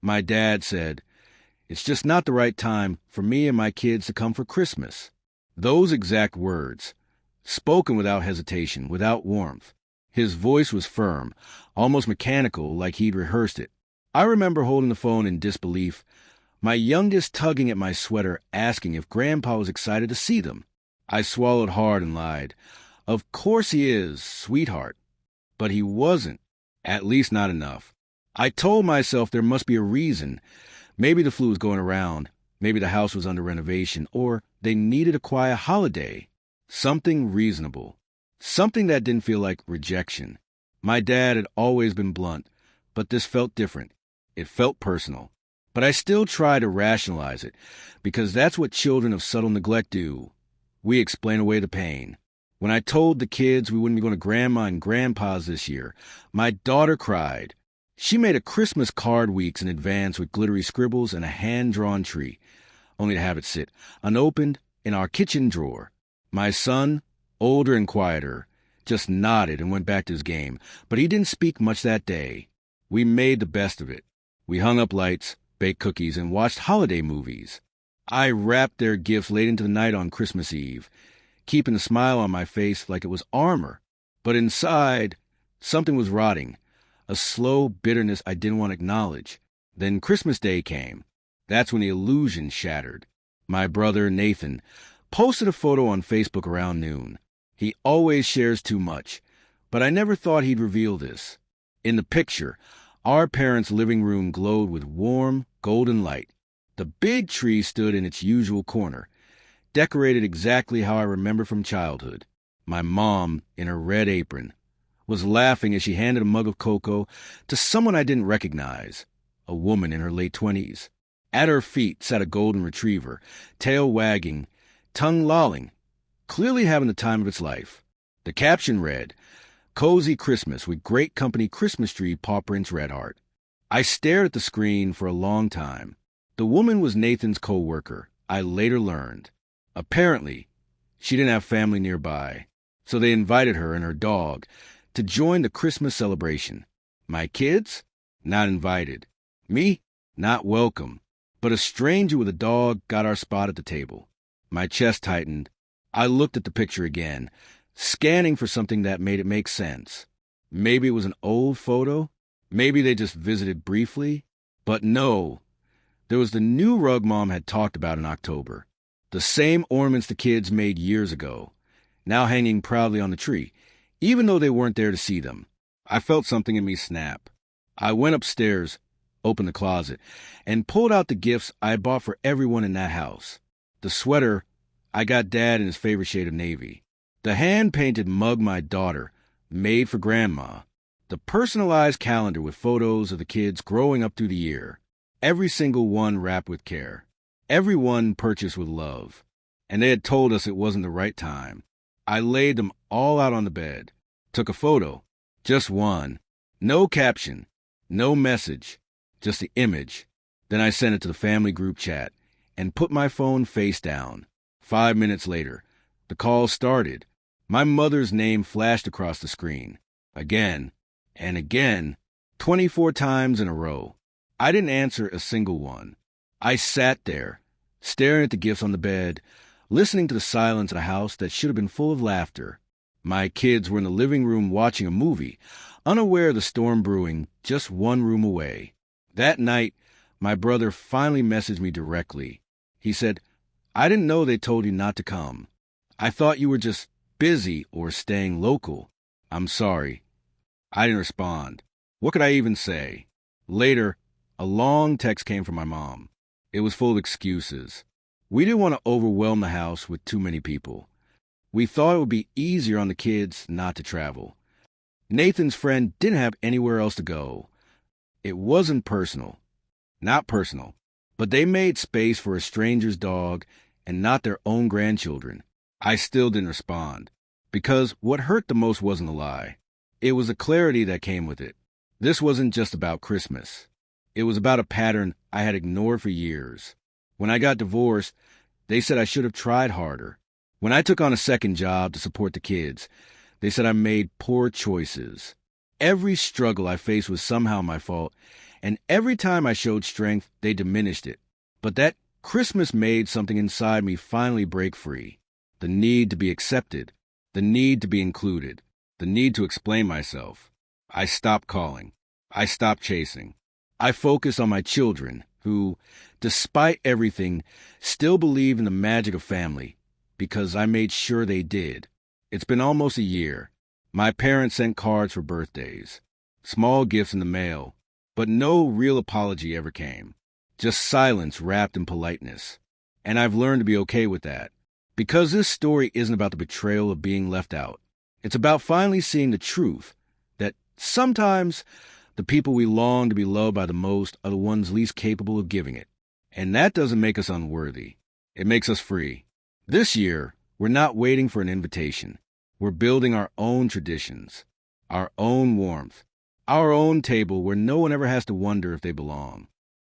My dad said, "It's just not the right time for me and my kids to come for Christmas." Those exact words, spoken without hesitation, without warmth. His voice was firm, almost mechanical, like he'd rehearsed it. I remember holding the phone in disbelief, my youngest tugging at my sweater, asking if Grandpa was excited to see them. I swallowed hard and lied. "Of course he is, sweetheart." But he wasn't, at least not enough. I told myself there must be a reason. Maybe the flu was going around, maybe the house was under renovation, or they needed a quiet holiday. Something reasonable. Something that didn't feel like rejection. My dad had always been blunt, but this felt different. It felt personal. But I still try to rationalize it, because that's what children of subtle neglect do. We explain away the pain. When I told the kids we wouldn't be going to Grandma and Grandpa's this year, my daughter cried. She made a Christmas card weeks in advance with glittery scribbles and a hand-drawn tree, only to have it sit, unopened, in our kitchen drawer. My son, older and quieter, just nodded and went back to his game, but he didn't speak much that day. We made the best of it. We hung up lights, baked cookies, and watched holiday movies. I wrapped their gifts late into the night on Christmas Eve, keeping a smile on my face like it was armor. But inside, something was rotting, a slow bitterness I didn't want to acknowledge. Then Christmas Day came. That's when the illusion shattered. My brother, Nathan, posted a photo on Facebook around noon. He always shares too much, but I never thought he'd reveal this. In the picture, our parents' living room glowed with warm, golden light. The big tree stood in its usual corner, decorated exactly how I remember from childhood. My mom, in her red apron, was laughing as she handed a mug of cocoa to someone I didn't recognize, a woman in her late 20s. At her feet sat a golden retriever, tail wagging, tongue lolling, clearly having the time of its life. The caption read, "Cozy Christmas with Great Company Christmas Tree Paw Prints Red Heart." I stared at the screen for a long time. The woman was Nathan's co-worker, I later learned. Apparently, she didn't have family nearby, so they invited her and her dog to join the Christmas celebration. My kids? Not invited. Me? Not welcome. But a stranger with a dog got our spot at the table. My chest tightened. I looked at the picture again, scanning for something that made it make sense. Maybe it was an old photo. Maybe they just visited briefly. But no, there was the new rug Mom had talked about in October. The same ornaments the kids made years ago, now hanging proudly on the tree, even though they weren't there to see them. I felt something in me snap. I went upstairs, opened the closet, and pulled out the gifts I had bought for everyone in that house. The sweater, I got Dad in his favorite shade of navy. The hand-painted mug my daughter made for Grandma. The personalized calendar with photos of the kids growing up through the year. Every single one wrapped with care. Every one purchased with love. And they had told us it wasn't the right time. I laid them all out on the bed. Took a photo. Just one. No caption. No message. Just the image. Then I sent it to the family group chat and put my phone face down. 5 minutes later, the call started. My mother's name flashed across the screen. Again and again, 24 times in a row. I didn't answer a single one. I sat there, staring at the gifts on the bed, listening to the silence of a house that should have been full of laughter. My kids were in the living room watching a movie, unaware of the storm brewing just one room away. That night, my brother finally messaged me directly. He said, "I didn't know they told you not to come. I thought you were just busy or staying local. I'm sorry." I didn't respond. What could I even say? Later, a long text came from my mom. It was full of excuses. We didn't want to overwhelm the house with too many people. We thought it would be easier on the kids not to travel. Nathan's friend didn't have anywhere else to go. It wasn't personal. Not personal. But they made space for a stranger's dog and not their own grandchildren. I still didn't respond. Because what hurt the most wasn't a lie. It was the clarity that came with it. This wasn't just about Christmas. It was about a pattern I had ignored for years. When I got divorced, they said I should have tried harder. When I took on a second job to support the kids, they said I made poor choices. Every struggle I faced was somehow my fault, And every time I showed strength, they diminished it. But that Christmas made something inside me finally break free. The need to be accepted, the need to be included, the need to explain myself. I stopped calling. I stopped chasing. I focused on my children, who, despite everything, still believe in the magic of family, because I made sure they did. It's been almost a year. My parents sent cards for birthdays, small gifts in the mail, but no real apology ever came. Just silence wrapped in politeness. And I've learned to be okay with that. Because this story isn't about the betrayal of being left out. It's about finally seeing the truth that sometimes the people we long to be loved by the most are the ones least capable of giving it. And that doesn't make us unworthy. It makes us free. This year, we're not waiting for an invitation. We're building our own traditions, our own warmth, our own table where no one ever has to wonder if they belong.